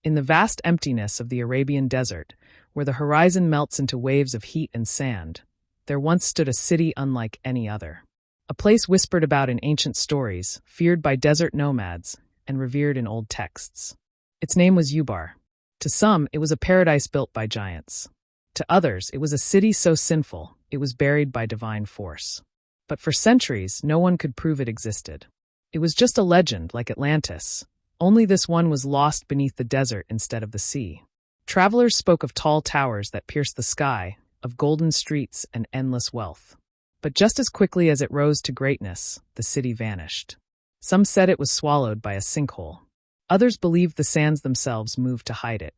In the vast emptiness of the Arabian Desert, where the horizon melts into waves of heat and sand, there once stood a city unlike any other. A place whispered about in ancient stories, feared by desert nomads, and revered in old texts. Its name was Ubar. To some, it was a paradise built by giants. To others, it was a city so sinful, it was buried by divine force. But for centuries, no one could prove it existed. It was just a legend like Atlantis, only this one was lost beneath the desert instead of the sea. Travelers spoke of tall towers that pierced the sky, of golden streets and endless wealth. But just as quickly as it rose to greatness, the city vanished. Some said it was swallowed by a sinkhole. Others believed the sands themselves moved to hide it.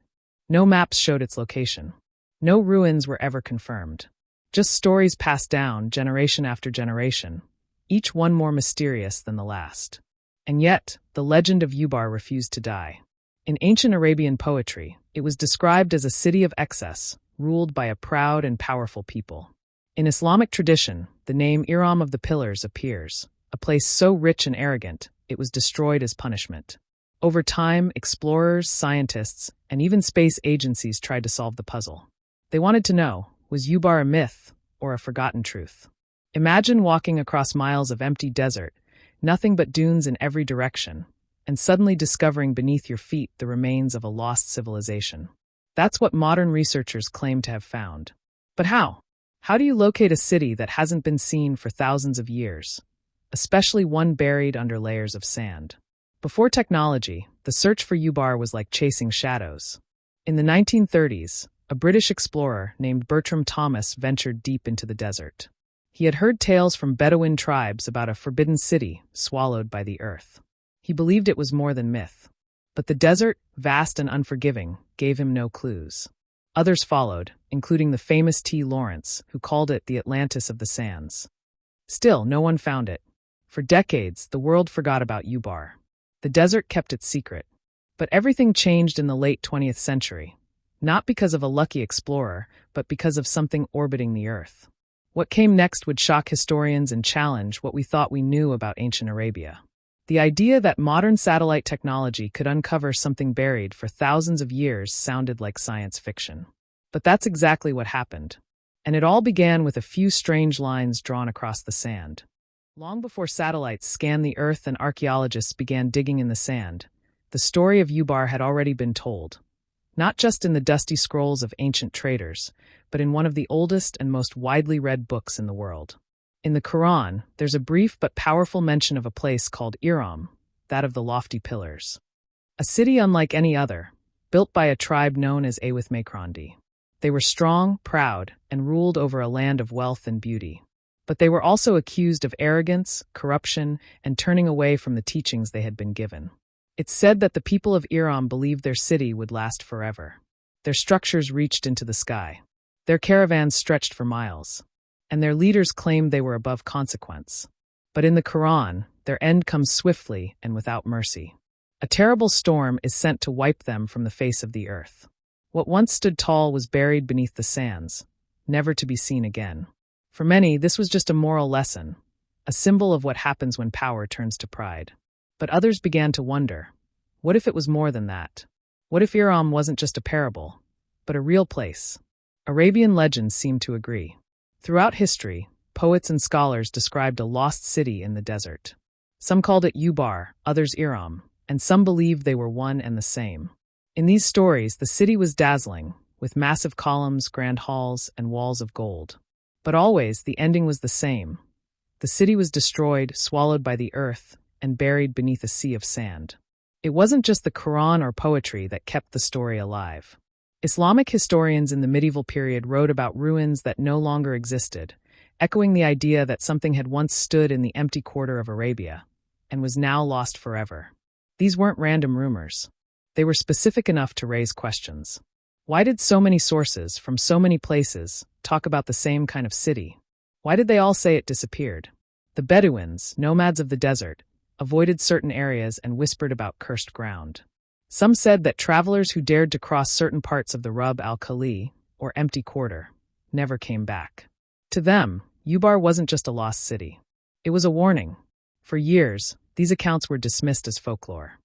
No maps showed its location. No ruins were ever confirmed. Just stories passed down generation after generation, each one more mysterious than the last. And yet, the legend of Ubar refused to die. In ancient Arabian poetry, it was described as a city of excess, ruled by a proud and powerful people. In Islamic tradition, the name Iram of the Pillars appears, a place so rich and arrogant, it was destroyed as punishment. Over time, explorers, scientists, and even space agencies tried to solve the puzzle. They wanted to know, was Ubar a myth or a forgotten truth? Imagine walking across miles of empty desert, nothing but dunes in every direction, and suddenly discovering beneath your feet the remains of a lost civilization. That's what modern researchers claim to have found. But how? How do you locate a city that hasn't been seen for thousands of years, especially one buried under layers of sand? Before technology, the search for Ubar was like chasing shadows. In the 1930s, a British explorer named Bertram Thomas ventured deep into the desert. He had heard tales from Bedouin tribes about a forbidden city swallowed by the earth. He believed it was more than myth. But the desert, vast and unforgiving, gave him no clues. Others followed, including the famous T. Lawrence, who called it the Atlantis of the Sands. Still, no one found it. For decades, the world forgot about Ubar. The desert kept its secret. But everything changed in the late 20th century, not because of a lucky explorer, but because of something orbiting the Earth. What came next would shock historians and challenge what we thought we knew about ancient Arabia. The idea that modern satellite technology could uncover something buried for thousands of years sounded like science fiction. But that's exactly what happened. And it all began with a few strange lines drawn across the sand. Long before satellites scanned the Earth and archaeologists began digging in the sand, the story of Ubar had already been told. Not just in the dusty scrolls of ancient traders, but in one of the oldest and most widely read books in the world. In the Quran, there's a brief but powerful mention of a place called Iram, that of the lofty pillars. A city unlike any other, built by a tribe known as Awith-Makrandi. They were strong, proud, and ruled over a land of wealth and beauty. But they were also accused of arrogance, corruption, and turning away from the teachings they had been given. It's said that the people of Iram believed their city would last forever. Their structures reached into the sky. Their caravans stretched for miles. And their leaders claimed they were above consequence. But in the Quran, their end comes swiftly and without mercy. A terrible storm is sent to wipe them from the face of the earth. What once stood tall was buried beneath the sands, never to be seen again. For many, this was just a moral lesson, a symbol of what happens when power turns to pride. But others began to wonder, what if it was more than that? What if Iram wasn't just a parable, but a real place? Arabian legends seem to agree. Throughout history, poets and scholars described a lost city in the desert. Some called it Ubar, others Iram, and some believed they were one and the same. In these stories, the city was dazzling, with massive columns, grand halls, and walls of gold. But always, the ending was the same. The city was destroyed, swallowed by the earth, and buried beneath a sea of sand. It wasn't just the Quran or poetry that kept the story alive. Islamic historians in the medieval period wrote about ruins that no longer existed, echoing the idea that something had once stood in the empty quarter of Arabia, and was now lost forever. These weren't random rumors. They were specific enough to raise questions. Why did so many sources, from so many places, talk about the same kind of city? Why did they all say it disappeared? The Bedouins, nomads of the desert, avoided certain areas and whispered about cursed ground. Some said that travelers who dared to cross certain parts of the Rub al-Khali, or empty quarter, never came back. To them, Ubar wasn't just a lost city. It was a warning. For years, these accounts were dismissed as folklore.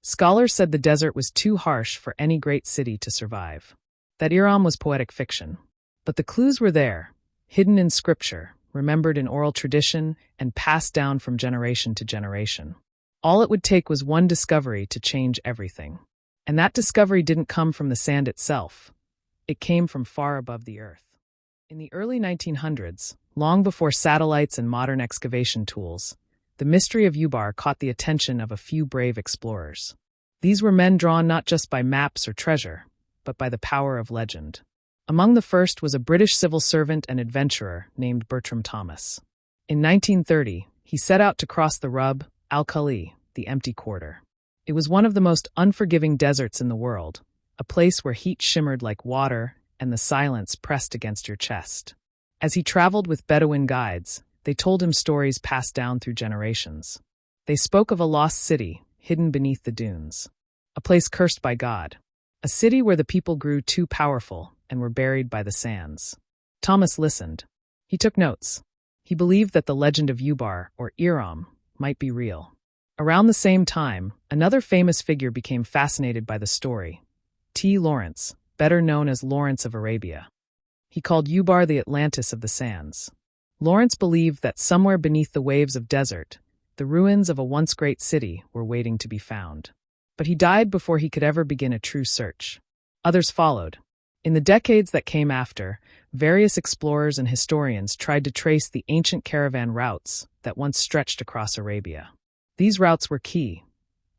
Scholars said the desert was too harsh for any great city to survive. That Iram was poetic fiction. But the clues were there, hidden in scripture, remembered in oral tradition, and passed down from generation to generation. All it would take was one discovery to change everything. And that discovery didn't come from the sand itself. It came from far above the earth. In the early 1900s, long before satellites and modern excavation tools, the mystery of Ubar caught the attention of a few brave explorers. These were men drawn not just by maps or treasure, but by the power of legend. Among the first was a British civil servant and adventurer named Bertram Thomas. In 1930, he set out to cross the Rub al-Khali, the empty quarter. It was one of the most unforgiving deserts in the world, a place where heat shimmered like water and the silence pressed against your chest. As he traveled with Bedouin guides, they told him stories passed down through generations. They spoke of a lost city, hidden beneath the dunes. A place cursed by God. A city where the people grew too powerful and were buried by the sands. Thomas listened. He took notes. He believed that the legend of Ubar, or Iram, might be real. Around the same time, another famous figure became fascinated by the story. T. Lawrence, better known as Lawrence of Arabia. He called Ubar the Atlantis of the sands. Lawrence believed that somewhere beneath the waves of desert, the ruins of a once great city were waiting to be found. But he died before he could ever begin a true search. Others followed. In the decades that came after, various explorers and historians tried to trace the ancient caravan routes that once stretched across Arabia. These routes were key.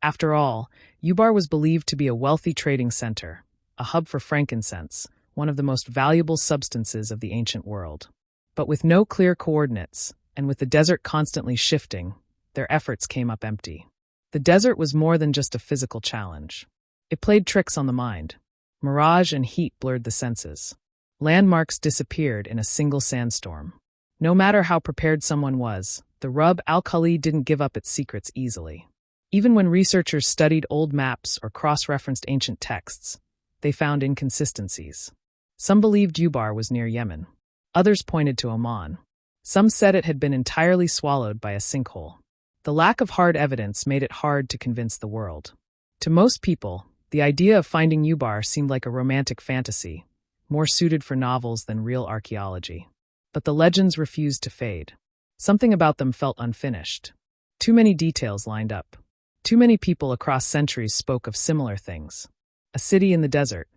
After all, Ubar was believed to be a wealthy trading center, a hub for frankincense, one of the most valuable substances of the ancient world. But with no clear coordinates, and with the desert constantly shifting, their efforts came up empty. The desert was more than just a physical challenge. It played tricks on the mind. Mirage and heat blurred the senses. Landmarks disappeared in a single sandstorm. No matter how prepared someone was, the Rub al-Khali didn't give up its secrets easily. Even when researchers studied old maps or cross-referenced ancient texts, they found inconsistencies. Some believed Ubar was near Yemen. Others pointed to Oman. Some said it had been entirely swallowed by a sinkhole. The lack of hard evidence made it hard to convince the world. To most people, the idea of finding Ubar seemed like a romantic fantasy, more suited for novels than real archaeology. But the legends refused to fade. Something about them felt unfinished. Too many details lined up. Too many people across centuries spoke of similar things. A city in the desert.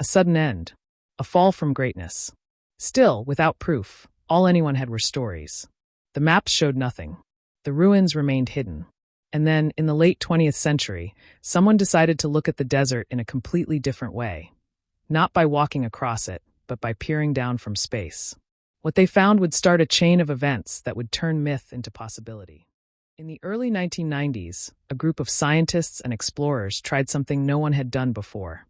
A sudden end. A fall from greatness. Still, without proof, all anyone had were stories. The maps showed nothing. The ruins remained hidden. And then, in the late 20th century, someone decided to look at the desert in a completely different way. Not by walking across it, but by peering down from space. What they found would start a chain of events that would turn myth into possibility. In the early 1990s, a group of scientists and explorers tried something no one had done before.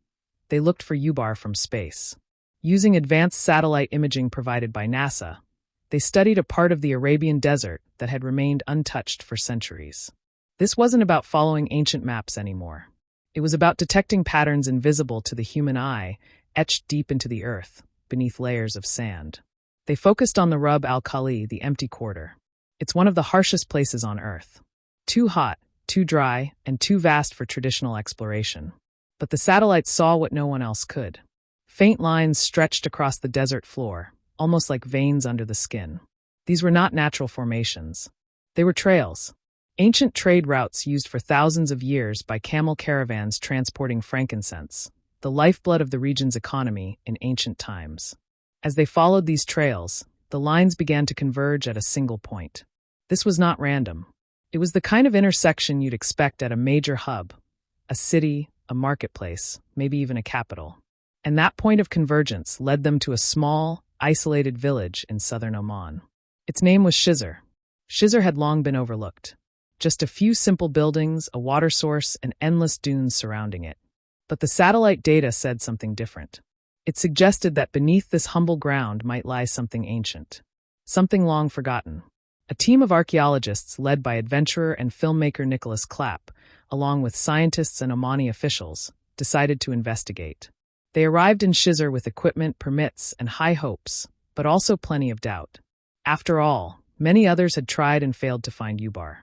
They looked for Ubar from space. Using advanced satellite imaging provided by NASA, they studied a part of the Arabian Desert that had remained untouched for centuries. This wasn't about following ancient maps anymore. It was about detecting patterns invisible to the human eye, etched deep into the earth, beneath layers of sand. They focused on the Rub al-Khali, the empty quarter. It's one of the harshest places on Earth. Too hot, too dry, and too vast for traditional exploration. But the satellites saw what no one else could. Faint lines stretched across the desert floor, almost like veins under the skin. These were not natural formations. They were trails. Ancient trade routes used for thousands of years by camel caravans transporting frankincense, the lifeblood of the region's economy in ancient times. As they followed these trails, the lines began to converge at a single point. This was not random. It was the kind of intersection you'd expect at a major hub, a city, a marketplace, maybe even a capital. And that point of convergence led them to a small, isolated village in southern Oman. Its name was Shizr. Shizr had long been overlooked. Just a few simple buildings, a water source, and endless dunes surrounding it. But the satellite data said something different. It suggested that beneath this humble ground might lie something ancient. Something long forgotten. A team of archaeologists led by adventurer and filmmaker Nicholas Clapp, along with scientists and Omani officials, decided to investigate. They arrived in Shizr with equipment, permits, and high hopes, but also plenty of doubt. After all, many others had tried and failed to find Ubar.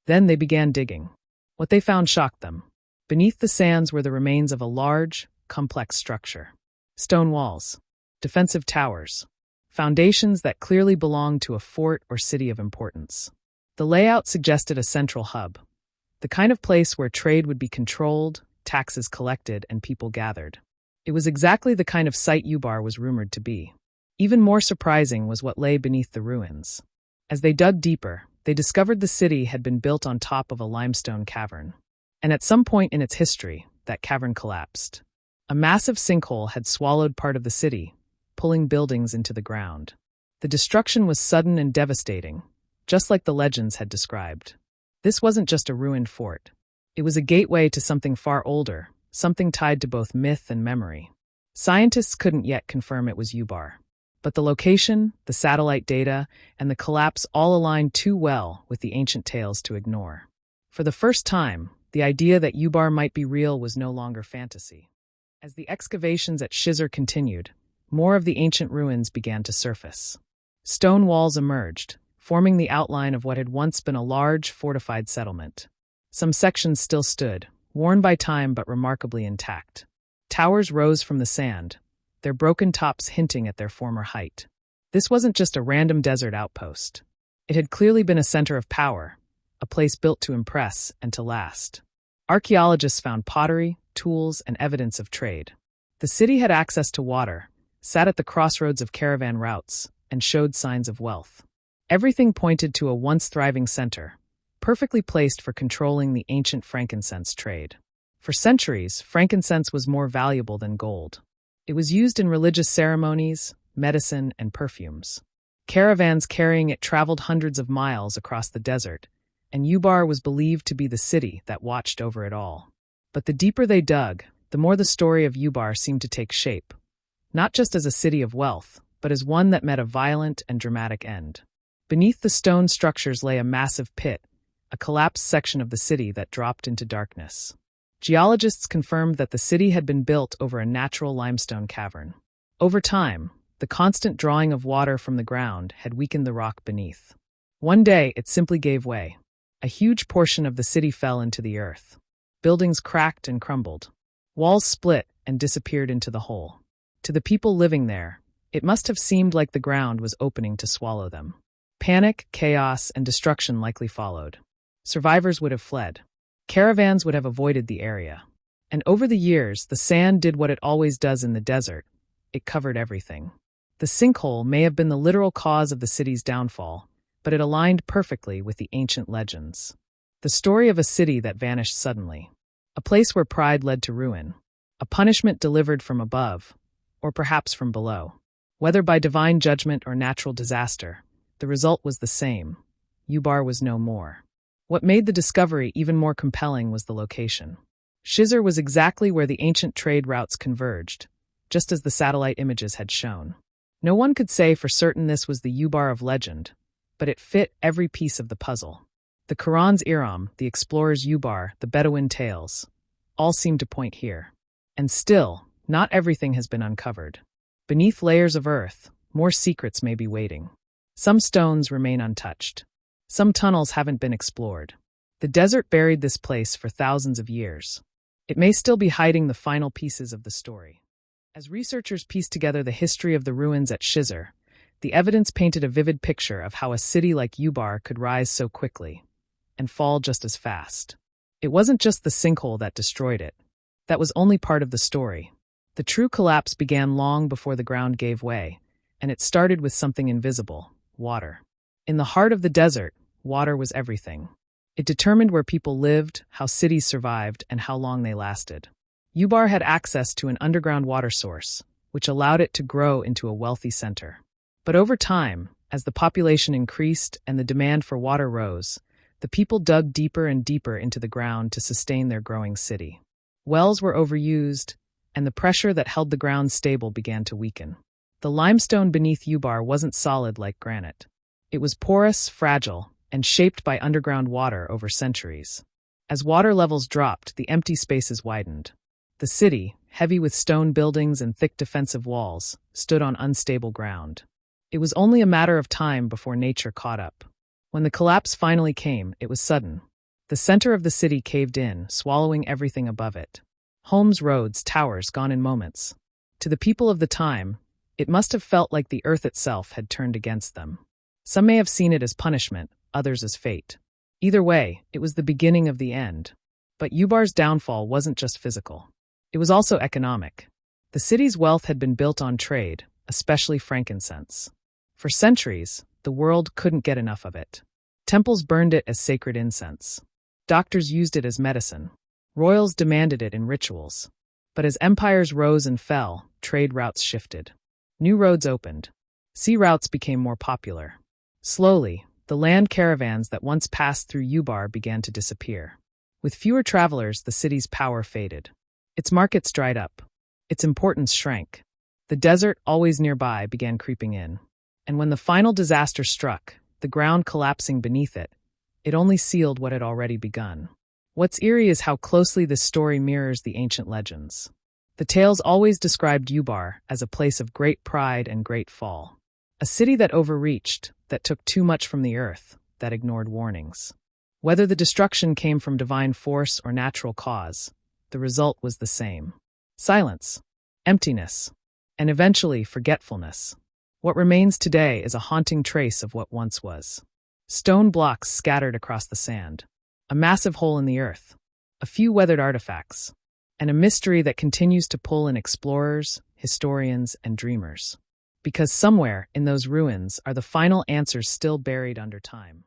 Then they began digging. What they found shocked them. Beneath the sands were the remains of a large, complex structure. Stone walls, defensive towers, foundations that clearly belonged to a fort or city of importance. The layout suggested a central hub, the kind of place where trade would be controlled, taxes collected, and people gathered. It was exactly the kind of site Ubar was rumored to be. Even more surprising was what lay beneath the ruins. As they dug deeper, they discovered the city had been built on top of a limestone cavern. And at some point in its history, that cavern collapsed. A massive sinkhole had swallowed part of the city, pulling buildings into the ground. The destruction was sudden and devastating, just like the legends had described. This wasn't just a ruined fort. It was a gateway to something far older, something tied to both myth and memory. Scientists couldn't yet confirm it was Ubar. But the location, the satellite data, and the collapse all aligned too well with the ancient tales to ignore. For the first time, the idea that Ubar might be real was no longer fantasy. As the excavations at Shizr continued, more of the ancient ruins began to surface. Stone walls emerged, forming the outline of what had once been a large, fortified settlement. Some sections still stood, worn by time but remarkably intact. Towers rose from the sand, their broken tops hinting at their former height. This wasn't just a random desert outpost. It had clearly been a center of power, a place built to impress and to last. Archaeologists found pottery, tools, and evidence of trade. The city had access to water, sat at the crossroads of caravan routes, and showed signs of wealth. Everything pointed to a once thriving center, perfectly placed for controlling the ancient frankincense trade. For centuries, frankincense was more valuable than gold. It was used in religious ceremonies, medicine, and perfumes. Caravans carrying it traveled hundreds of miles across the desert, and Ubar was believed to be the city that watched over it all. But the deeper they dug, the more the story of Ubar seemed to take shape, not just as a city of wealth, but as one that met a violent and dramatic end. Beneath the stone structures lay a massive pit, a collapsed section of the city that dropped into darkness. Geologists confirmed that the city had been built over a natural limestone cavern. Over time, the constant drawing of water from the ground had weakened the rock beneath. One day, it simply gave way. A huge portion of the city fell into the earth. Buildings cracked and crumbled. Walls split and disappeared into the hole. To the people living there, it must have seemed like the ground was opening to swallow them. Panic, chaos, and destruction likely followed. Survivors would have fled. Caravans would have avoided the area. And over the years, the sand did what it always does in the desert. It covered everything. The sinkhole may have been the literal cause of the city's downfall, but it aligned perfectly with the ancient legends. The story of a city that vanished suddenly. A place where pride led to ruin. A punishment delivered from above, or perhaps from below. Whether by divine judgment or natural disaster, the result was the same. Ubar was no more. What made the discovery even more compelling was the location. Shizr was exactly where the ancient trade routes converged, just as the satellite images had shown. No one could say for certain this was the Ubar of legend, but it fit every piece of the puzzle. The Quran's Iram, the explorer's Ubar, the Bedouin tales, all seemed to point here. And still, not everything has been uncovered. Beneath layers of earth, more secrets may be waiting. Some stones remain untouched. Some tunnels haven't been explored. The desert buried this place for thousands of years. It may still be hiding the final pieces of the story. As researchers pieced together the history of the ruins at Shizr, the evidence painted a vivid picture of how a city like Ubar could rise so quickly and fall just as fast. It wasn't just the sinkhole that destroyed it. That was only part of the story. The true collapse began long before the ground gave way, and it started with something invisible: water. In the heart of the desert, water was everything. It determined where people lived, how cities survived, and how long they lasted. Ubar had access to an underground water source, which allowed it to grow into a wealthy center. But over time, as the population increased and the demand for water rose, the people dug deeper and deeper into the ground to sustain their growing city. Wells were overused, and the pressure that held the ground stable began to weaken. The limestone beneath Ubar wasn't solid like granite. It was porous, fragile, and shaped by underground water over centuries. As water levels dropped, the empty spaces widened. The city, heavy with stone buildings and thick defensive walls, stood on unstable ground. It was only a matter of time before nature caught up. When the collapse finally came, it was sudden. The The center of the city caved in, swallowing everything above it. Homes, roads, towers gone in moments. To the people of the time, it must have felt like the earth itself had turned against them. Some may have seen it as punishment, others as fate. Either way, it was the beginning of the end. But Ubar's downfall wasn't just physical. It was also economic. The city's wealth had been built on trade, especially frankincense. For centuries, the world couldn't get enough of it. Temples burned it as sacred incense. Doctors used it as medicine. Royals demanded it in rituals. But as empires rose and fell, trade routes shifted. New roads opened. Sea routes became more popular. Slowly, the land caravans that once passed through Ubar began to disappear. With fewer travelers, the city's power faded. Its markets dried up. Its importance shrank. The desert, always nearby, began creeping in. And when the final disaster struck, the ground collapsing beneath it, it only sealed what had already begun. What's eerie is how closely this story mirrors the ancient legends. The tales always described Ubar as a place of great pride and great fall. A city that overreached, that took too much from the earth, that ignored warnings. Whether the destruction came from divine force or natural cause, the result was the same. Silence, emptiness, and eventually forgetfulness. What remains today is a haunting trace of what once was. Stone blocks scattered across the sand, a massive hole in the earth, a few weathered artifacts, and a mystery that continues to pull in explorers, historians, and dreamers. Because somewhere in those ruins are the final answers still buried under time.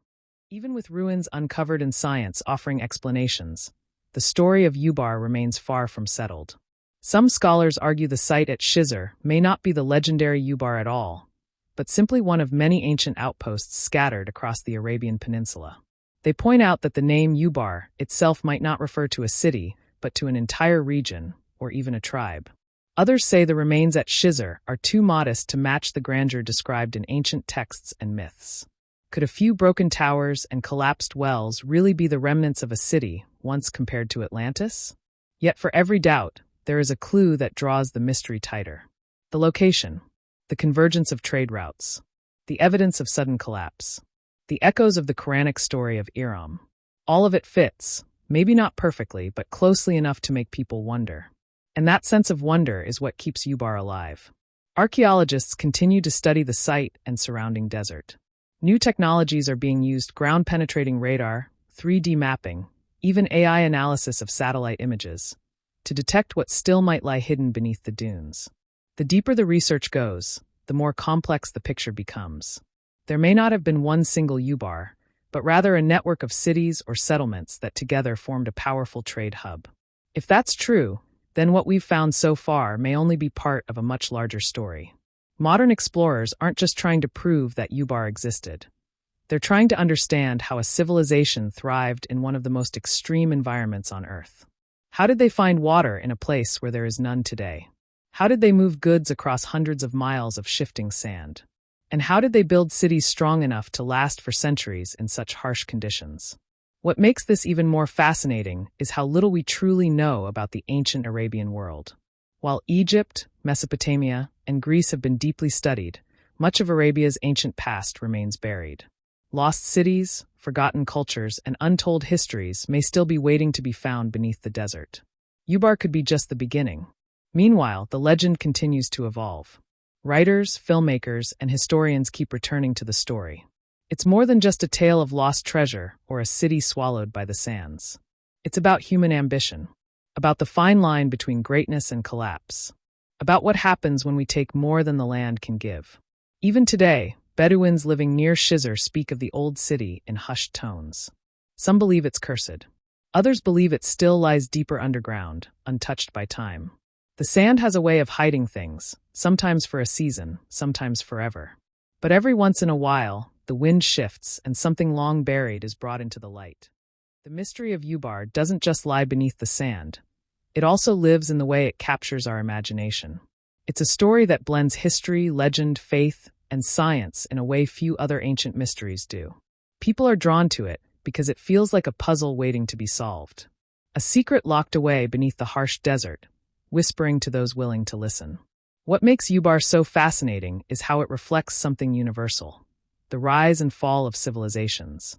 Even with ruins uncovered and science offering explanations, the story of Ubar remains far from settled. Some scholars argue the site at Shizr may not be the legendary Ubar at all, but simply one of many ancient outposts scattered across the Arabian Peninsula. They point out that the name Ubar itself might not refer to a city, but to an entire region, or even a tribe. Others say the remains at Shizr are too modest to match the grandeur described in ancient texts and myths. Could a few broken towers and collapsed wells really be the remnants of a city once compared to Atlantis? Yet for every doubt, there is a clue that draws the mystery tighter. The location, the convergence of trade routes, the evidence of sudden collapse, the echoes of the Quranic story of Iram. All of it fits, maybe not perfectly, but closely enough to make people wonder. And that sense of wonder is what keeps Ubar alive. Archaeologists continue to study the site and surrounding desert. New technologies are being used: ground-penetrating radar, 3D mapping, even AI analysis of satellite images, to detect what still might lie hidden beneath the dunes. The deeper the research goes, the more complex the picture becomes. There may not have been one single Ubar, but rather a network of cities or settlements that together formed a powerful trade hub. If that's true, then what we've found so far may only be part of a much larger story. Modern explorers aren't just trying to prove that Ubar existed. They're trying to understand how a civilization thrived in one of the most extreme environments on Earth. How did they find water in a place where there is none today? How did they move goods across hundreds of miles of shifting sand? And how did they build cities strong enough to last for centuries in such harsh conditions? What makes this even more fascinating is how little we truly know about the ancient Arabian world. While Egypt, Mesopotamia, and Greece have been deeply studied, much of Arabia's ancient past remains buried. Lost cities, forgotten cultures, and untold histories may still be waiting to be found beneath the desert. Ubar could be just the beginning. Meanwhile, the legend continues to evolve. Writers, filmmakers, and historians keep returning to the story. It's more than just a tale of lost treasure or a city swallowed by the sands. It's about human ambition, about the fine line between greatness and collapse, about what happens when we take more than the land can give. Even today, Bedouins living near Shizr speak of the old city in hushed tones. Some believe it's cursed. Others believe it still lies deeper underground, untouched by time. The sand has a way of hiding things, sometimes for a season, sometimes forever. But every once in a while, the wind shifts and something long buried is brought into the light. The mystery of Ubar doesn't just lie beneath the sand. It also lives in the way it captures our imagination. It's a story that blends history, legend, faith, and science in a way few other ancient mysteries do. People are drawn to it because it feels like a puzzle waiting to be solved. A secret locked away beneath the harsh desert, whispering to those willing to listen. What makes Ubar so fascinating is how it reflects something universal: the rise and fall of civilizations.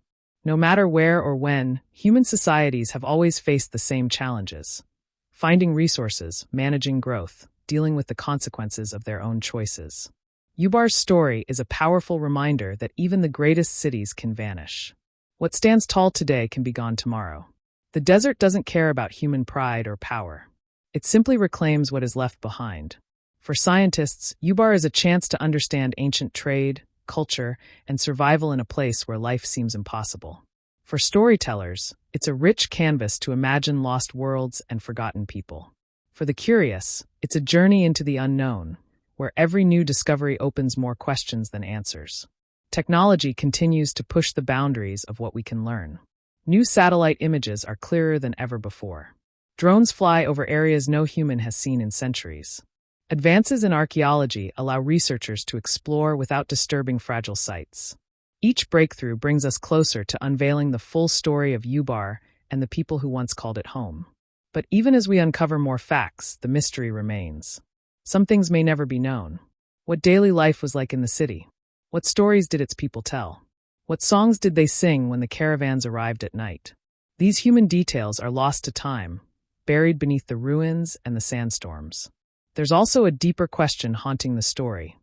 No matter where or when, human societies have always faced the same challenges: finding resources, managing growth, dealing with the consequences of their own choices. Ubar's story is a powerful reminder that even the greatest cities can vanish. What stands tall today can be gone tomorrow. The desert doesn't care about human pride or power. It simply reclaims what is left behind. For scientists, Ubar is a chance to understand ancient trade, culture, and survival in a place where life seems impossible. For storytellers, it's a rich canvas to imagine lost worlds and forgotten people. For the curious, it's a journey into the unknown, where every new discovery opens more questions than answers. Technology continues to push the boundaries of what we can learn. New satellite images are clearer than ever before. Drones fly over areas no human has seen in centuries. Advances in archaeology allow researchers to explore without disturbing fragile sites. Each breakthrough brings us closer to unveiling the full story of Ubar and the people who once called it home. But even as we uncover more facts, the mystery remains. Some things may never be known. What daily life was like in the city? What stories did its people tell? What songs did they sing when the caravans arrived at night? These human details are lost to time, buried beneath the ruins and the sandstorms. There's also a deeper question haunting the story.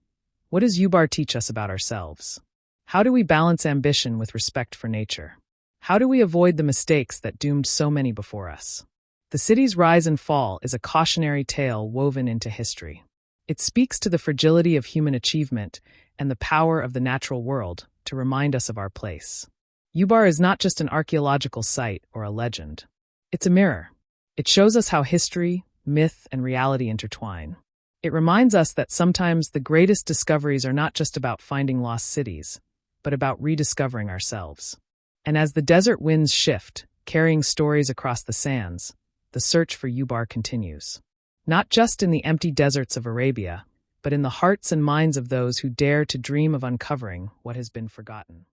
What does Ubar teach us about ourselves? How do we balance ambition with respect for nature? How do we avoid the mistakes that doomed so many before us? The city's rise and fall is a cautionary tale woven into history. It speaks to the fragility of human achievement and the power of the natural world to remind us of our place. Ubar is not just an archaeological site or a legend. It's a mirror. It shows us how history, myth, and reality intertwine. It reminds us that sometimes the greatest discoveries are not just about finding lost cities, but about rediscovering ourselves. And as the desert winds shift, carrying stories across the sands, the search for Ubar continues. Not just in the empty deserts of Arabia, but in the hearts and minds of those who dare to dream of uncovering what has been forgotten.